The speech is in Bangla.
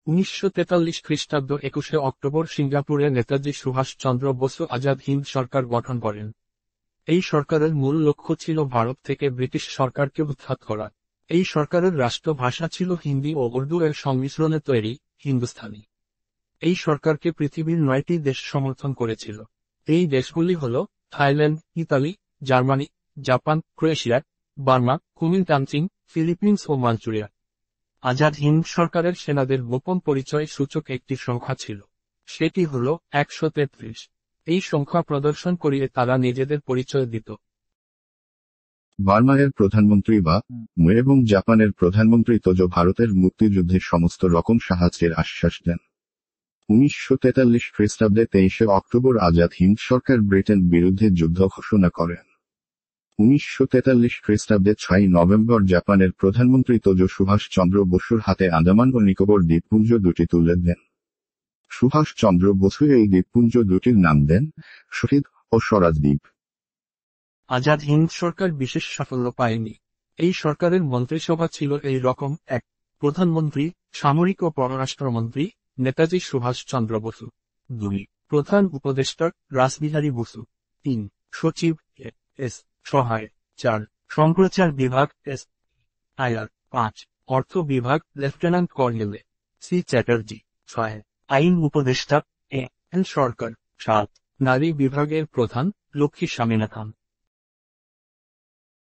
1943 খ্রিস্টাব্দ 21শে অক্টোবর সিঙ্গাপুরে নেতাজি সুভাষচন্দ্র বসু আজাদ হিন্দ সরকার গঠন করেন। এই সরকারের মূল লক্ষ্য ছিল ভারত থেকে ব্রিটিশ সরকারকে উৎখাত করা। এই সরকারের রাষ্ট্রভাষা ছিল হিন্দি ও উর্দু এর সংমিশ্রণে তৈরি হিন্দুস্তানি। এই সরকারকে পৃথিবীর 9টি দেশ সমর্থন করেছিল। এই দেশগুলি হল Thailand, Italy, Germany, Japan, Croatia, Burma, Kuomintang, Philippines ও মাঞ্চুরিয়া। আজাদ হিন্দ সরকারের সেনাদের গোপন পরিচয় সূচক একটি সংখ্যা ছিল। সেটি হল 133। এই সংখ্যা প্রদর্শন করিয়ে তারা নিজেদের পরিচয় দিত। বার্মায়ের প্রধানমন্ত্রী বা মু এবং জাপানের প্রধানমন্ত্রী তোজো ভারতের মুক্তিযুদ্ধে সমস্ত রকম সাহায্যের আশ্বাস দেন। 1943 খ্রিস্টাব্দে 23শে অক্টোবর আজাদ হিন্দ সরকার ব্রিটেন বিরুদ্ধে যুদ্ধ ঘোষণা করেন। 1943 খ্রিস্টাব্দে 6 নভেম্বর জাপানের প্রধানমন্ত্রী তোজো সুভাষচন্দ্র বসুর হাতে আন্দামান ও নিকোবর দ্বীপপুঞ্জ দুটি তুলে দেন। সুভাষচন্দ্র বসু এই দ্বীপপুঞ্জ দুটির নাম দেন শহীদ ও স্বরাজ দ্বীপ। আজাদ হিন্দ সরকার বিশেষ সাফল্য পায়নি। এই সরকারের মন্ত্রিসভা ছিল এই রকম: 1. প্রধানমন্ত্রী, সামরিক ও পররাষ্ট্রমন্ত্রী নেতাজি সুভাষচন্দ্র বসু। 2. প্রধান উপদেষ্টা রাসবিহারী বসু। 3. সচিব এস সহায়। 4. সম্প্রচার বিভাগ এস আইআর। 5. অর্থ বিভাগ লেফটেন্যান্ট কর্নেল সি চ্যাটার্জি। 6. আইন উপদেষ্টা এন সরকার। 7. নারী বিভাগের প্রধান লক্ষ্মী স্বামীনাথন।